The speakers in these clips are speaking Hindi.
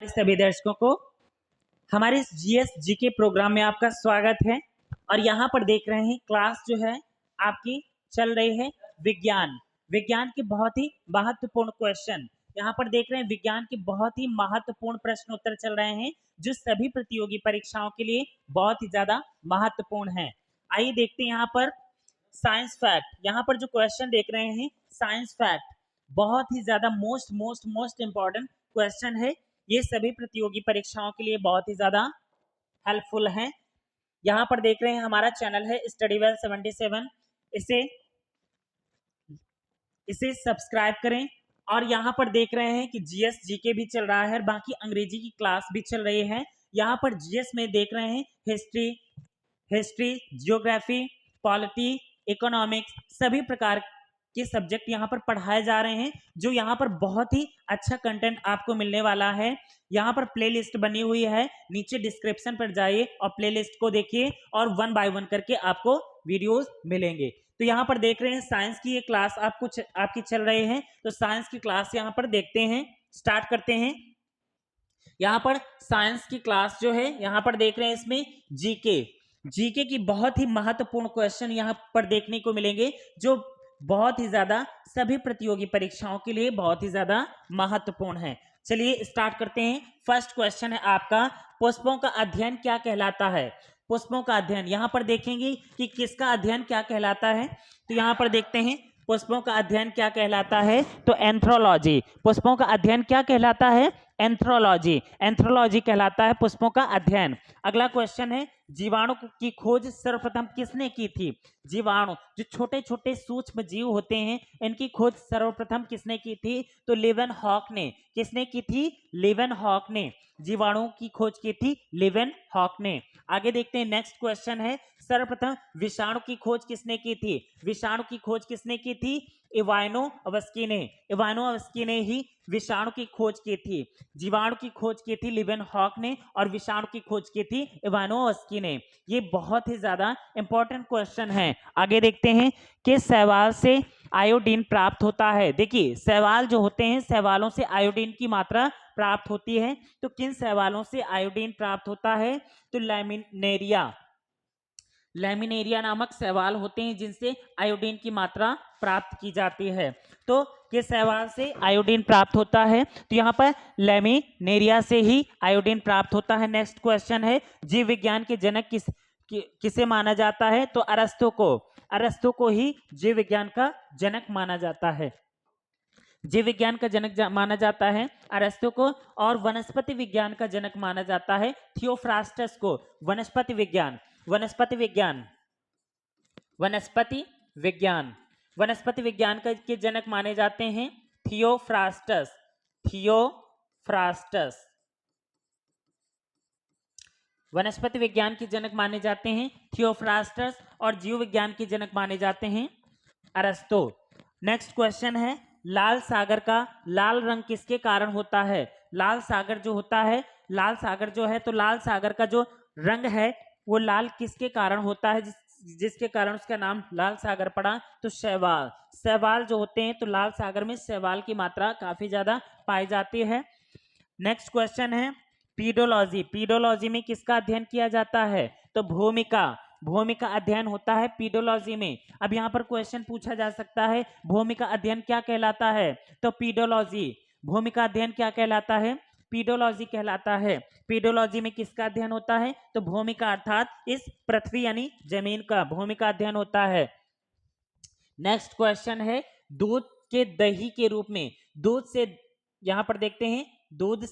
सभी दर्शकों को हमारे इस जीएस जीके प्रोग्राम में आपका स्वागत है। और यहाँ पर देख रहे हैं क्लास जो है आपकी चल रही है विज्ञान विज्ञान के बहुत ही महत्वपूर्ण क्वेश्चन। यहाँ पर देख रहे हैं विज्ञान के बहुत ही महत्वपूर्ण प्रश्न उत्तर चल रहे हैं जो सभी प्रतियोगी परीक्षाओं के लिए बहुत ही ज्यादा महत्वपूर्ण है। आइए देखते हैं यहाँ पर साइंस फैक्ट। यहाँ पर जो क्वेश्चन देख रहे हैं साइंस फैक्ट बहुत ही ज्यादा मोस्ट इंपॉर्टेंट क्वेश्चन है। ये सभी प्रतियोगी परीक्षाओं के लिए बहुत ही ज्यादा हेल्पफुल है। यहाँ पर देख रहे हैं हमारा चैनल है स्टडी वेल 77, इसे सब्सक्राइब करें। और यहाँ पर देख रहे हैं कि जीएस जीके भी चल रहा है, बाकी अंग्रेजी की क्लास भी चल रही है। यहाँ पर जीएस में देख रहे हैं हिस्ट्री, जियोग्राफी, पॉलिटी, इकोनॉमिक्स सभी प्रकार के सब्जेक्ट यहाँ पर पढ़ाए जा रहे हैं, जो यहाँ पर बहुत ही अच्छा कंटेंट आपको मिलने वाला है। यहाँ पर प्लेलिस्ट बनी हुई है, नीचे डिस्क्रिप्शन पर जाइए और प्लेलिस्ट को देखिए और 1 बाय 1 करके आपको वीडियोस मिलेंगे। तो यहाँ पर देख रहे हैं साइंस की ये क्लास आपकी चल रही है, तो साइंस की क्लास यहाँ पर देखते हैं, स्टार्ट करते हैं। यहाँ पर साइंस की क्लास जो है यहाँ पर देख रहे हैं इसमें जीके की बहुत ही महत्वपूर्ण क्वेश्चन यहाँ पर देखने को मिलेंगे, जो बहुत ही ज्यादा सभी प्रतियोगी परीक्षाओं के लिए बहुत ही ज्यादा महत्वपूर्ण है। चलिए स्टार्ट करते हैं। फर्स्ट क्वेश्चन है आपका, पुष्पों का अध्ययन क्या कहलाता है? पुष्पों का अध्ययन यहाँ पर देखेंगे कि किसका अध्ययन क्या कहलाता है। तो यहाँ पर देखते हैं पुष्पों का अध्ययन क्या कहलाता है, तो एंथ्रोलॉजी। पुष्पों का अध्ययन क्या कहलाता है? एंथ्रोलॉजी कहलाता है पुष्पों का अध्ययन। अगला क्वेश्चन है, जीवाणु की खोज सर्वप्रथम किसने की थी? जीवाणु जो छोटे छोटे सूक्ष्म जीव होते हैं, इनकी खोज सर्वप्रथम किसने की थी? तो लेवेनहॉक ने। किसने की थी? लेवेनहॉक ने। जीवाणु की खोज की थी लेवेनहॉक ने। आगे देखते हैं, नेक्स्ट क्वेश्चन है, सर्वप्रथम विषाणु की खोज किसने की थी? विषाणु की खोज किसने की थी? इवानोव्स्की ने ही विषाणु की खोज की थी। जीवाणु की खोज की थी लेवेनहॉक ने और विषाणु की खोज की थी इवानोव्स्की ने। ये बहुत ही ज्यादा इंपॉर्टेंट क्वेश्चन है। आगे देखते हैं, किस शैवाल से आयोडीन प्राप्त होता है? देखिए शैवाल जो होते हैं, शैवालों से आयोडीन की मात्रा प्राप्त होती है। तो किन शैवालों से आयोडीन प्राप्त होता है? तो लैमिनेरिया नामक शैवाल होते हैं जिनसे आयोडीन की मात्रा प्राप्त की जाती है। तो किस शैवाल से आयोडीन प्राप्त होता है? तो यहाँ पर लैमिनेरिया से ही आयोडीन प्राप्त होता है। नेक्स्ट क्वेश्चन है, जीव विज्ञान के जनक किसे माना जाता है? तो अरस्तु को ही जीव विज्ञान का जनक माना जाता है। जीव विज्ञान का जनक माना जाता है अरस्तु को। और वनस्पति विज्ञान का जनक माना जाता है थियोफ्रास्टस को। वनस्पति विज्ञान के जनक माने जाते हैं थियोफ्रास्टस। वनस्पति विज्ञान के जनक माने जाते हैं थियोफ्रास्टस और जीव विज्ञान के जनक माने जाते हैं अरस्तु। नेक्स्ट क्वेश्चन है, लाल सागर का लाल रंग किसके कारण होता है? लाल सागर जो है, तो लाल सागर का जो रंग है वो लाल किसके कारण होता है, जिसके कारण उसका नाम लाल सागर पड़ा? तो शैवाल जो होते हैं, तो लाल सागर में शैवाल की मात्रा काफी ज्यादा पाई जाती है। नेक्स्ट क्वेश्चन है, पीडोलॉजी में किसका अध्ययन किया जाता है? तो भूमि का अध्ययन होता है पीडोलॉजी में। अब यहाँ पर क्वेश्चन पूछा जा सकता है, भूमि का अध्ययन क्या कहलाता है? तो पीडोलॉजी। भूमि का अध्ययन क्या कहलाता है? पीडोलॉजी कहलाता है। पीडोलॉजी में किसका अध्ययन होता है? तो भूमि का, अर्थात इस पृथ्वी यानी जमीन का भूमि का अध्ययन होता है। नेक्स्ट क्वेश्चन है, दूध के दही के रूप में, यहाँ पर देखते हैं, दूध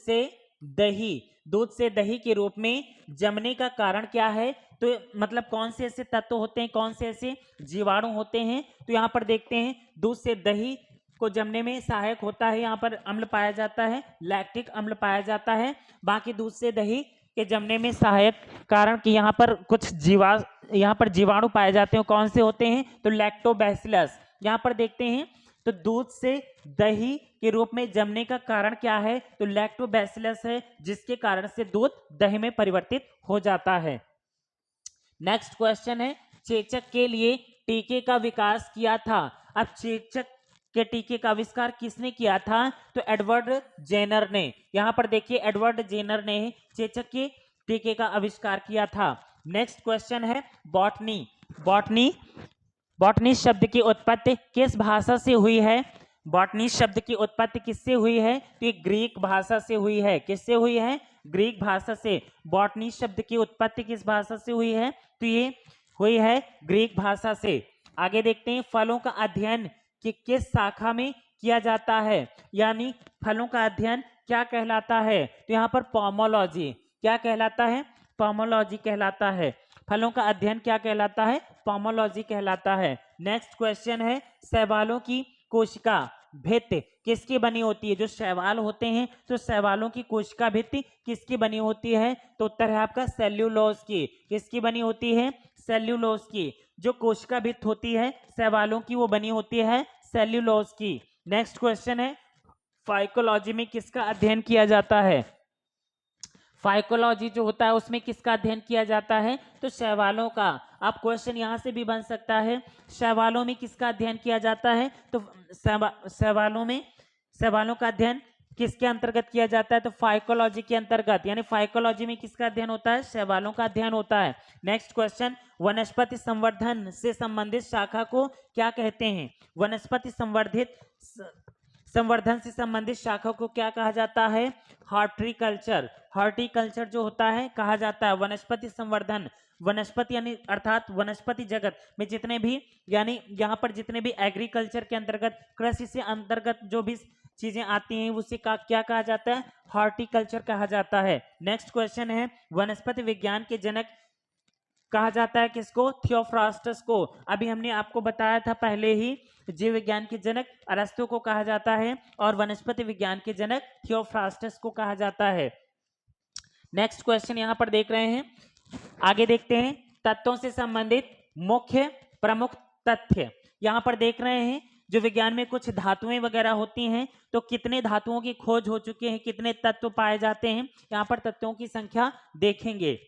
से दही के रूप में जमने का कारण क्या है? तो मतलब कौन से ऐसे तत्व होते हैं, कौन से ऐसे जीवाणु होते हैं? तो यहाँ पर देखते हैं, दूध से दही को जमने में सहायक होता है, यहाँ पर अम्ल पाया जाता है, लैक्टिक अम्ल पाया जाता है। बाकी दूध से दही के जमने में सहायक कारण कि यहाँ पर कुछ जीवाणु पाए जाते हैं, कौन से होते हैं? तो लैक्टोबैसिलस। यहाँ पर देखते हैं, तो दूध से दही के रूप में जमने का कारण क्या है? तो लैक्टोबैसिलस है, जिसके कारण से दूध दही में परिवर्तित हो जाता है। नेक्स्ट क्वेश्चन है, चेचक के लिए टीके का विकास किया था। अब चेचक के टीके का आविष्कार किसने किया था? तो एडवर्ड जेनर ने। यहाँ पर देखिए एडवर्ड जेनर ने चेचक के टीके का आविष्कार किया था। नेक्स्ट क्वेश्चन है बॉटनी। बॉटनी बॉटनी शब्द की उत्पत्ति किस भाषा से हुई है? बॉटनी शब्द की उत्पत्ति किससे हुई है? तो ये ग्रीक भाषा से हुई है। किससे हुई है? ग्रीक भाषा से। बॉटनी शब्द की उत्पत्ति किस भाषा से हुई है? तो ये हुई है ग्रीक भाषा से। आगे देखते हैं फलों का अध्ययन किस शाखा में किया जाता है, यानी फलों का अध्ययन क्या कहलाता है? तो यहाँ पर पोमोलॉजी। क्या कहलाता है? पोमोलॉजी कहलाता है। फलों का अध्ययन क्या कहलाता है? पोमोलॉजी कहलाता है। नेक्स्ट क्वेश्चन है शैवालों की कोशिका भित्ति किसकी बनी होती है? जो शैवाल होते हैं तो शैवालों की कोशिका भित्ति किसकी बनी होती है? तो उत्तर है आपका सेल्यूलोज की। किसकी बनी होती है? सेल्यूलोज की। जो कोशिका भित्ति होती है शैवालों की वो बनी होती है सेल्यूलोज की। नेक्स्ट क्वेश्चन है फाइकोलॉजी में किसका अध्ययन किया जाता है? फाइकोलॉजी जो होता है उसमें किसका अध्ययन किया जाता है? तो शैवालों का। आप क्वेश्चन यहां से भी बन सकता है शैवालों में किसका अध्ययन किया जाता है? तो शैवालों का अध्ययन किसके अंतर्गत किया जाता है? तो फाइकोलॉजी के अंतर्गत। यानी फाइकोलॉजी में किसका अध्ययन होता है? शैवालों का अध्ययन होता है। नेक्स्ट क्वेश्चन वनस्पति संवर्धन से संबंधित शाखा को क्या कहते हैं? वनस्पति संवर्धन से संबंधित शाखा को क्या कहा जाता है? हॉर्टिकल्चर। हॉर्टिकल्चर जो होता है कहा जाता है वनस्पति संवर्धन। वनस्पति यानी अर्थात वनस्पति जगत में जितने भी, यानी यहाँ पर जितने भी एग्रीकल्चर के अंतर्गत, कृषि से अंतर्गत जो भी चीजें आती हैं उसे क्या कहा जाता है? हॉर्टिकल्चर कहा जाता है। नेक्स्ट क्वेश्चन है वनस्पति विज्ञान के जनक कहा जाता है किसको? थियोफ्रास्टस को। अभी हमने आपको बताया था पहले ही जीव विज्ञान के जनक अरस्तु को कहा जाता है और वनस्पति विज्ञान के जनक थियोफ्रास्टस को कहा जाता है। नेक्स्ट क्वेश्चन यहां पर देख रहे हैं, आगे देखते हैं तत्वों से संबंधित मुख्य प्रमुख तथ्य। यहां पर देख रहे हैं जो विज्ञान में कुछ धातुएं वगैरह होती हैं तो कितने धातुओं की खोज हो चुकी है, कितने तत्व पाए जाते हैं, यहाँ पर तत्वों की संख्या देखेंगे।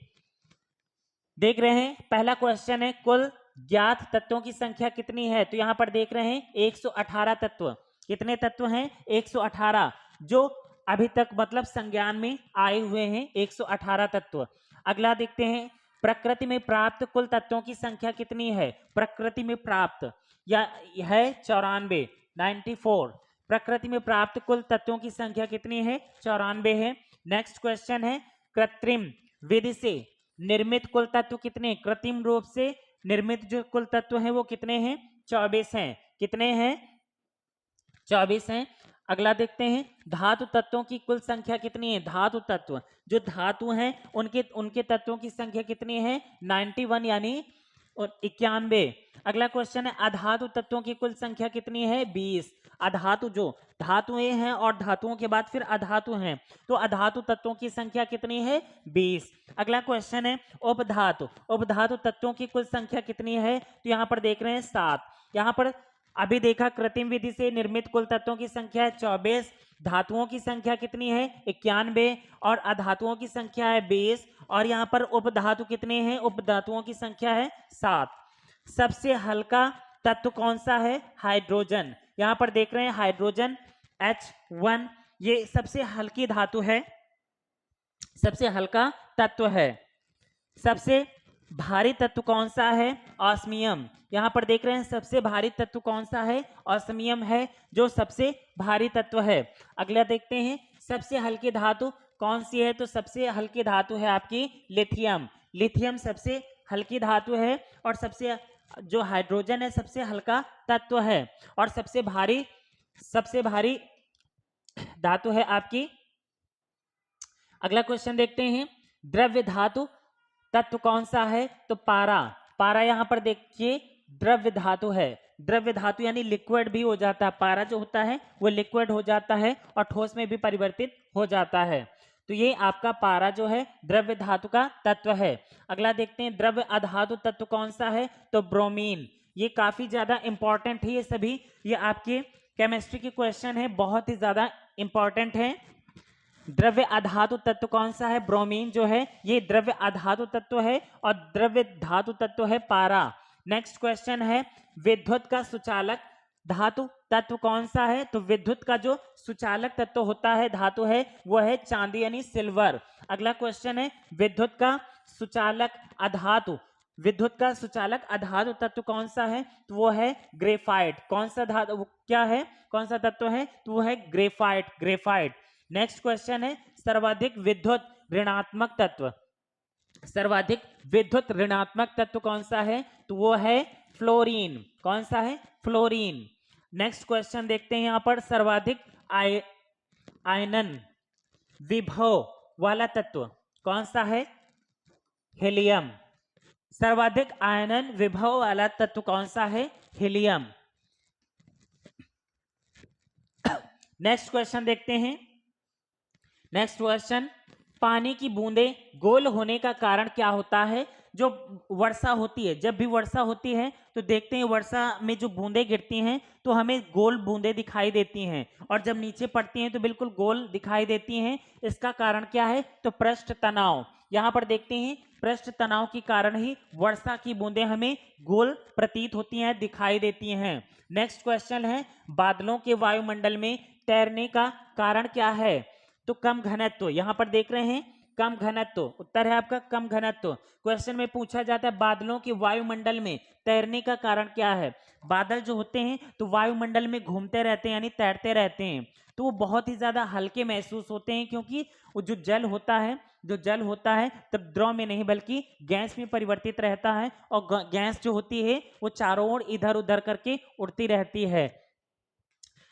देख रहे हैं पहला क्वेश्चन है कुल ज्ञात तत्वों की संख्या कितनी है? तो यहां पर देख रहे हैं 118 तत्व। कितने तत्व हैं? 118 जो अभी तक मतलब संज्ञान में आए हुए हैं 118 तत्व। अगला देखते हैं प्रकृति में प्राप्त कुल तत्वों की संख्या कितनी है? प्रकृति में प्राप्त या है 94। प्रकृति में प्राप्त कुल तत्वों की संख्या कितनी है? 94 है। नेक्स्ट क्वेश्चन है कृत्रिम विधि से निर्मित कुल तत्व कितने? कृत्रिम रूप से निर्मित जो कुल तत्व हैं वो कितने हैं? 24 हैं। कितने हैं? 24 हैं। अगला देखते हैं धातु तत्वों की कुल संख्या कितनी है? धातु तत्व जो धातु हैं उनके तत्वों की संख्या कितनी है? 91 यानी 91। अगला क्वेश्चन है अधातु तत्वों की कुल संख्या कितनी है? 20। अधातु जो धातुएं हैं और धातुओं के बाद फिर अधातु हैं तो अधातु तत्वों की संख्या कितनी है? 20। अगला क्वेश्चन है उपधातु। उपधातु तत्वों की कुल संख्या कितनी है? तो यहाँ पर देख रहे हैं 7। यहाँ पर अभी देखा कृत्रिम विधि से निर्मित कुल तत्वों की संख्या है 24, धातुओं की संख्या कितनी है? 91 और अधातुओं की संख्या है 20 और यहाँ पर उपधातु कितने हैं? उपधातुओं की संख्या है 7। सबसे हल्का तत्व कौन सा है? हाइड्रोजन। यहाँ पर देख रहे हैं हाइड्रोजन H1 ये सबसे हल्की धातु है, सबसे हल्का तत्व है। सबसे भारी तत्व कौन सा है? ऑस्मियम। यहाँ पर देख रहे हैं सबसे भारी तत्व कौन सा है? ऑस्मियम है जो सबसे भारी तत्व है। अगला देखते हैं सबसे हल्की धातु कौन सी है? तो सबसे हल्की धातु है आपकी लिथियम। लिथियम सबसे हल्की धातु है और सबसे जो हाइड्रोजन है सबसे हल्का तत्व है और सबसे भारी धातु है आपकी। अगला क्वेश्चन देखते हैं द्रव्य धातु तत्व कौन सा है? तो पारा। पारा यहाँ पर देखिए द्रव्य धातु है। द्रव्य धातु यानी लिक्विड भी हो जाता है। पारा जो होता है वो लिक्विड हो जाता है और ठोस में भी परिवर्तित हो जाता है। तो ये आपका पारा जो है द्रव्य धातु का तत्व है। अगला देखते हैं द्रव्य अधातु तत्व कौन सा है? तो ब्रोमीन। ये काफी ज्यादा इंपॉर्टेंट है, ये सभी ये आपके केमिस्ट्री के क्वेश्चन है, बहुत ही ज्यादा इंपॉर्टेंट है। द्रव्य अधातु तत्व कौन सा है? ब्रोमीन जो है ये द्रव्य अधातु तत्व है और द्रव्य धातु तत्व है पारा। नेक्स्ट क्वेश्चन है विद्युत का सुचालक धातु तत्व कौन सा है? तो विद्युत का जो सुचालक तत्व होता है, धातु है, वो है चांदी यानी सिल्वर। अगला क्वेश्चन है विद्युत का सुचालक अधातु, विद्युत का सुचालक अधातु तत्व कौन सा है? तो वो है ग्रेफाइट। कौन सा धातु, वो क्या है, कौन सा तत्व है? तो वो है ग्रेफाइट, ग्रेफाइट। नेक्स्ट क्वेश्चन है सर्वाधिक विद्युत ऋणात्मक तत्व, सर्वाधिक विद्युत ऋणात्मक तत्व कौन सा है? तो वो है फ्लोरीन। कौन सा है? फ्लोरीन। नेक्स्ट क्वेश्चन देखते हैं यहां पर सर्वाधिक आयनन विभव वाला तत्व कौन सा है? हीलियम। सर्वाधिक आयनन विभव वाला तत्व कौन सा है? हीलियम। नेक्स्ट क्वेश्चन देखते हैं। नेक्स्ट क्वेश्चन, पानी की बूंदें गोल होने का कारण क्या होता है? जो वर्षा होती है, जब भी वर्षा होती है तो देखते हैं वर्षा में जो बूंदें गिरती हैं तो हमें गोल बूंदें दिखाई देती हैं, और जब नीचे पड़ती हैं तो बिल्कुल गोल दिखाई देती हैं। इसका कारण क्या है? तो पृष्ठ तनाव। यहाँ पर देखते हैं पृष्ठ तनाव के कारण ही वर्षा की बूंदें हमें गोल प्रतीत होती हैं, दिखाई देती हैं। नेक्स्ट क्वेश्चन है बादलों के वायुमंडल में तैरने का कारण क्या है? तो कम घनत्व। यहां पर देख रहे हैं कम घनत्व, उत्तर है आपका कम घनत्व। क्वेश्चन में पूछा जाता है बादलों के वायुमंडल में तैरने का कारण क्या है? बादल जो होते हैं तो वायुमंडल में घूमते रहते हैं यानी तैरते रहते हैं, तो वो बहुत ही ज्यादा हल्के महसूस होते हैं, क्योंकि वो जो जल होता है, जो जल होता है तब द्रव में नहीं बल्कि गैस में परिवर्तित रहता है, और गैस जो होती है वो चारों ओर इधर उधर करके उड़ती रहती है।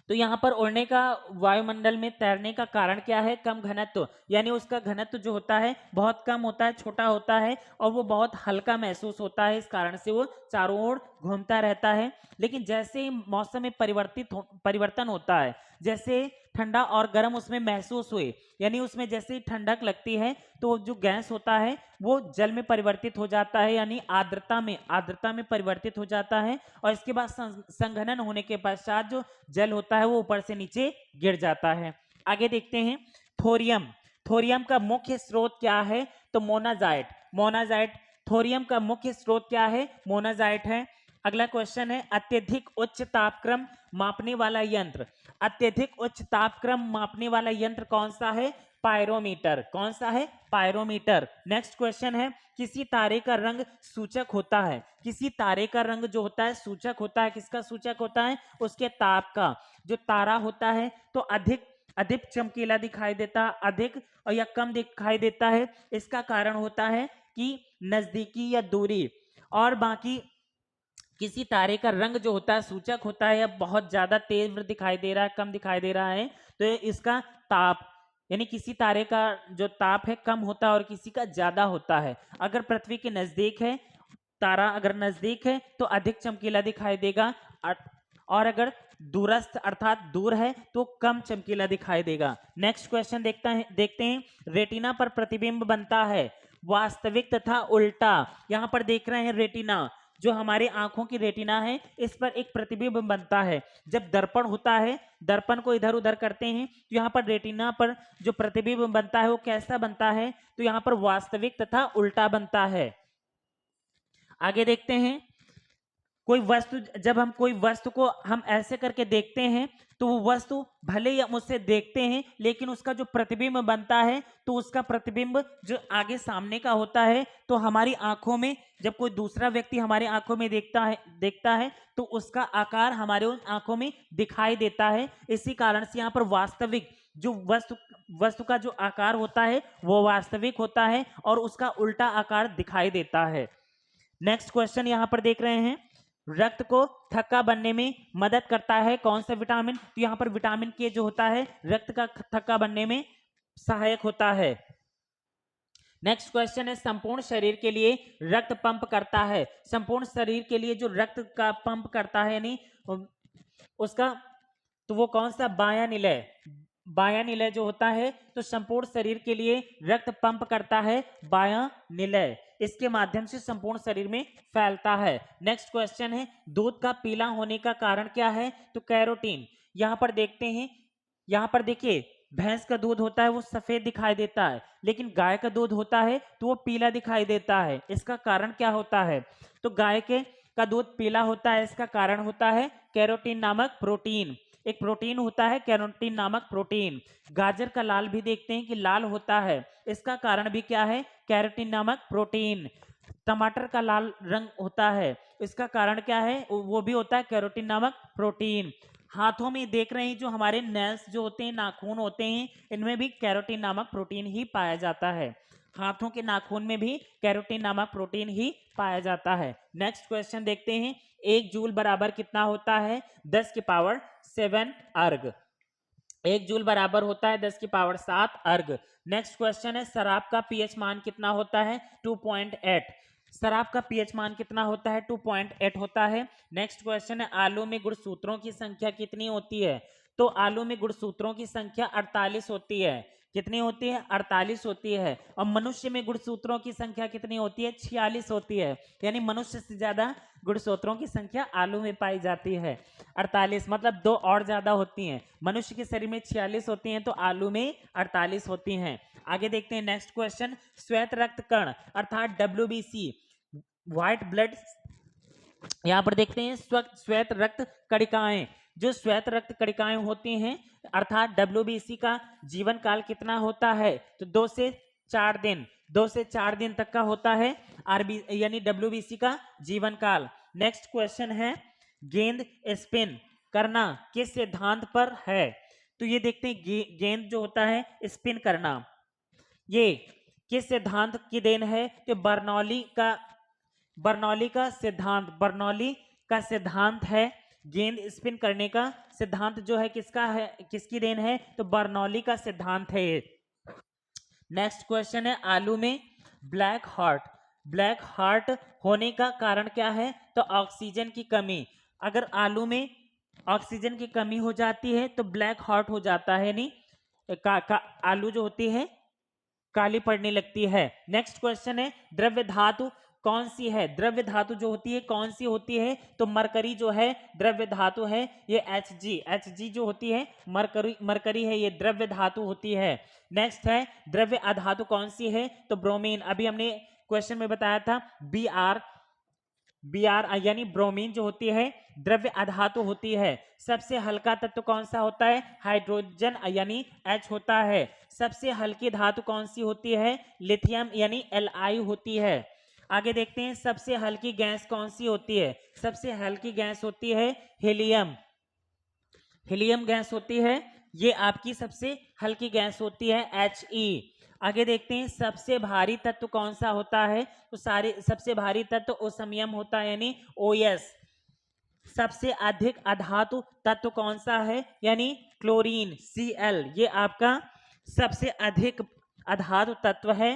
तो यहाँ पर उड़ने का, वायुमंडल में तैरने का कारण क्या है? कम घनत्व, यानी उसका घनत्व जो होता है बहुत कम होता है, छोटा होता है, और वो बहुत हल्का महसूस होता है, इस कारण से वो चारों ओर घूमता रहता है। लेकिन जैसे ही मौसम में परिवर्तन होता है, जैसे ठंडा और गर्म उसमें महसूस हुए, यानी उसमें जैसे ही ठंडक लगती है तो जो गैस होता है वो जल में परिवर्तित हो जाता है, यानी आर्द्रता में परिवर्तित हो जाता है, और इसके बाद संघनन होने के पश्चात जो जल होता है वो ऊपर से नीचे गिर जाता है। आगे देखते हैं थोरियम। थोरियम का मुख्य स्रोत क्या है? तो मोनाजाइट। मोनाजाइट, थोरियम का मुख्य स्रोत क्या है? मोनाजाइट है। अगला क्वेश्चन है अत्यधिक उच्च तापक्रम मापने वाला यंत्र। अत्यधिक उच्च तापक्रम मापने वाला यंत्र कौन सा है? पायरोमीटर। कौन सा है? पायरोमीटर। नेक्स्ट क्वेश्चन है किसी तारे का रंग सूचक होता है। किसी तारे का रंग जो होता है सूचक होता है, किसका सूचक होता है? उसके ताप का। जो तारा होता है तो अधिक अधिक चमकीला दिखाई देता, अधिक और या कम दिखाई देता है, इसका कारण होता है कि नजदीकी या दूरी। और बाकी किसी तारे का रंग जो होता है सूचक होता है, या बहुत ज्यादा तीव्र दिखाई दे रहा है, कम दिखाई दे रहा है, तो इसका ताप, यानी किसी तारे का जो ताप है कम होता है और किसी का ज्यादा होता है। अगर पृथ्वी के नजदीक है तारा, अगर नजदीक है तो अधिक चमकीला दिखाई देगा, और अगर दूरस्थ अर्थात दूर है तो कम चमकीला दिखाई देगा। नेक्स्ट क्वेश्चन देखते हैं रेटिना पर प्रतिबिंब बनता है वास्तविक तथा उल्टा। यहां पर देख रहे हैं रेटिना, जो हमारे आंखों की रेटिना है, इस पर एक प्रतिबिंब बनता है। जब दर्पण होता है, दर्पण को इधर उधर करते हैं तो यहाँ पर रेटिना पर जो प्रतिबिंब बनता है वो कैसा बनता है? तो यहाँ पर वास्तविक तथा उल्टा बनता है। आगे देखते हैं कोई वस्तु, जब हम कोई वस्तु को हम ऐसे करके देखते हैं तो वो वस्तु भले ही हम उससे देखते हैं लेकिन उसका जो प्रतिबिंब बनता है तो उसका प्रतिबिंब जो आगे सामने का होता है, तो हमारी आंखों में जब कोई दूसरा व्यक्ति हमारे आंखों में देखता है तो उसका आकार हमारे उन आंखों में दिखाई देता है। इसी कारण से यहाँ पर वास्तविक जो वस्तु का जो आकार होता है वो वास्तविक होता है और उसका उल्टा आकार दिखाई देता है। नेक्स्ट क्वेश्चन यहाँ पर देख रहे हैं रक्त को थक्का बनने में मदद करता है कौन सा विटामिन? तो यहाँ पर विटामिन के जो होता है रक्त का थक्का बनने में सहायक होता है। नेक्स्ट क्वेश्चन है संपूर्ण शरीर के लिए रक्त पंप करता है, संपूर्ण शरीर के लिए जो रक्त का पंप करता है यानी उसका, तो वो कौन सा? बायां निलय। बायां निलय जो होता है तो संपूर्ण शरीर के लिए रक्त पंप करता है बायां निलय, इसके माध्यम से संपूर्ण शरीर में फैलता है। नेक्स्ट क्वेश्चन है दूध का पीला होने का कारण क्या है? तो कैरोटीन। यहां पर देखते हैं, यहां पर देखिए भैंस का दूध होता है वो सफेद दिखाई देता है, लेकिन गाय का दूध होता है तो वो पीला दिखाई देता है। इसका कारण क्या होता है? तो गाय के का दूध पीला होता है, इसका कारण होता है कैरोटीन नामक प्रोटीन। एक प्रोटीन होता है कैरोटीन नामक प्रोटीन। गाजर का लाल भी देखते हैं कि लाल होता है, इसका कारण भी क्या है, कैरोटीन नामक प्रोटीन। टमाटर का लाल रंग होता है, इसका कारण क्या है, वो भी होता है कैरोटीन नामक प्रोटीन। हाथों में देख रहे हैं जो हमारे नेल्स जो होते हैं, नाखून होते हैं, इनमें भी कैरोटीन नामक प्रोटीन ही पाया जाता है। हाथों के नाखून में भी कैरोटीन नामक प्रोटीन ही पाया जाता है। नेक्स्ट क्वेश्चन देखते हैं, 1 जूल बराबर कितना होता है, 10 की पावर 7 अर्ग। 1 जूल बराबर होता है 10 की पावर 7 अर्ग। नेक्स्ट क्वेश्चन है, शराब का पीएच मान कितना होता है, 2.8। शराब का पीएच मान कितना होता है, 2.8 होता है। नेक्स्ट क्वेश्चन है, आलू में गुणसूत्रों की संख्या कितनी होती है, तो आलू में गुणसूत्रों की संख्या 48 होती है। कितनी होती है, 48 होती है। और मनुष्य में गुणसूत्रों की संख्या कितनी होती है, 46 होती है। यानी मनुष्य से ज्यादा गुणसूत्रों की संख्या आलू में पाई जाती है, 48, मतलब 2 और ज्यादा होती हैं। मनुष्य के शरीर में 46 होती हैं तो आलू में 48 होती हैं। आगे देखते हैं नेक्स्ट क्वेश्चन, श्वेत रक्त कण अर्थात WBC व्हाइट ब्लड, यहां पर देखते हैं श्वेत रक्त कणिकाएं। जो श्वेत रक्त कणिकाएं होती हैं अर्थात WBC का जीवन काल कितना होता है, तो 2 से 4 दिन, 2 से 4 दिन तक का होता है आरबी यानी WBC का जीवन काल। नेक्स्ट क्वेश्चन है, गेंद स्पिन करना किस सिद्धांत पर है, तो ये देखते हैं गेंद जो होता है स्पिन करना ये किस सिद्धांत की देन है, तो बर्नौली का सिद्धांत, बर्नौली का सिद्धांत है। गेंद स्पिन करने का सिद्धांत जो है किसका है, किसकी देन है, तो बर्नौली का सिद्धांत है ये। नेक्स्ट क्वेश्चन है, आलू में ब्लैक हार्ट होने का कारण क्या है, तो ऑक्सीजन की कमी। अगर आलू में ऑक्सीजन की कमी हो जाती है तो ब्लैक हार्ट हो जाता है, नहीं आलू जो होती है काली पड़ने लगती है। नेक्स्ट क्वेश्चन है, द्रव्य धातु कौन सी है, द्रव्य धातु जो होती है कौन सी होती है, तो मरकरी जो है द्रव्य धातु है, ये Hg जो होती है मरकरी है, ये द्रव्य धातु होती है। नेक्स्ट है, द्रव्य अधातु कौन सी है, तो ब्रोमीन, अभी हमने क्वेश्चन में बताया था Br यानी ब्रोमीन जो होती है द्रव्य अधातु होती है। सबसे हल्का तत्व कौन सा होता है, हाइड्रोजन यानी H होता है। सबसे हल्की धातु कौन सी होती है, लिथियम यानी Li होती है। आगे देखते हैं, सबसे हल्की गैस कौन सी होती है, सबसे हल्की गैस होती है हीलियम गैस होती है, ये आपकी सबसे हल्की गैस होती है He। आगे देखते हैं, सबसे भारी तत्व कौन सा होता है, तो सबसे भारी तत्व ओसमियम होता है यानी OS। सबसे अधिक अधातु तत्व कौन सा है, यानी क्लोरीन Cl, ये आपका सबसे अधिक अधातु तत्व है।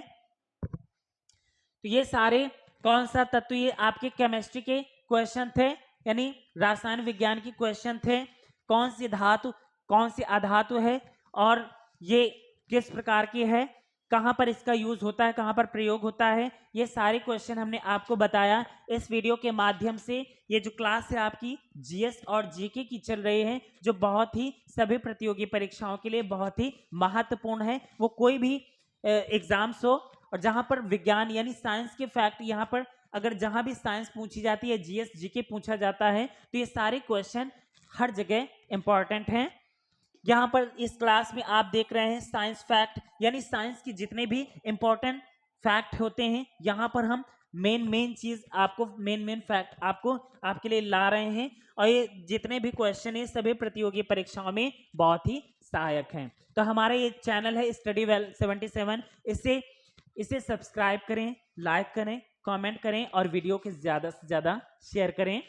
तो ये सारे कौन सा तत्व, ये आपके केमिस्ट्री के क्वेश्चन थे, यानी रसायन विज्ञान की क्वेश्चन थे। कौन सी धातु कौन सी अधातु है और ये किस प्रकार की है, कहां पर इसका यूज होता है, कहां पर प्रयोग होता है, ये सारे क्वेश्चन हमने आपको बताया इस वीडियो के माध्यम से। ये जो क्लास है आपकी GS और GK की चल रही है, जो बहुत ही सभी प्रतियोगी परीक्षाओं के लिए बहुत ही महत्वपूर्ण है। वो कोई भी एग्जाम्स हो और जहां पर विज्ञान यानी साइंस के फैक्ट, यहाँ पर अगर जहां भी साइंस पूछी जाती है, GS GK पूछा जाता है, तो ये सारे क्वेश्चन हर जगह इंपॉर्टेंट हैं। यहाँ पर इस क्लास में आप देख रहे हैं साइंस फैक्ट, यानी साइंस की जितने भी इंपॉर्टेंट फैक्ट होते हैं, यहाँ पर हम मेन चीज आपको मेन फैक्ट आपको आपके लिए ला रहे हैं। और ये जितने भी क्वेश्चन है सभी प्रतियोगी परीक्षाओं में बहुत ही सहायक हैं। तो हमारा ये चैनल है स्टडी वेल 77, इसे सब्सक्राइब करें, लाइक करें, कमेंट करें और वीडियो के ज़्यादा से ज़्यादा शेयर करें,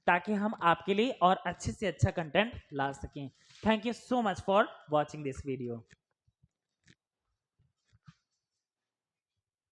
ताकि हम आपके लिए और अच्छे से अच्छा कंटेंट ला सकें। Thank you so much for watching this video.